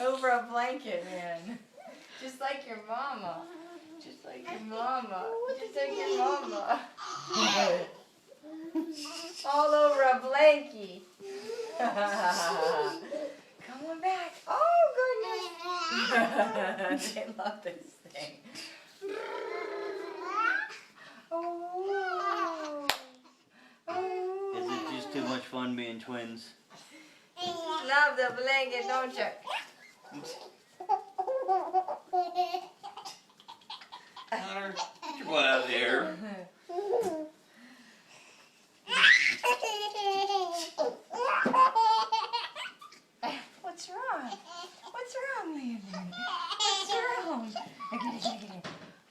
over a blanket, man. Just like your mama. Just like your mama. Just like your mama. All over a blankie. Come on back. Oh, goodness. They love this thing. Oh. Is it just too much fun being twins? Love the blanket, don't you? Connor, get your butt out of there. What's wrong? What's wrong, Landon? What's wrong? I get it.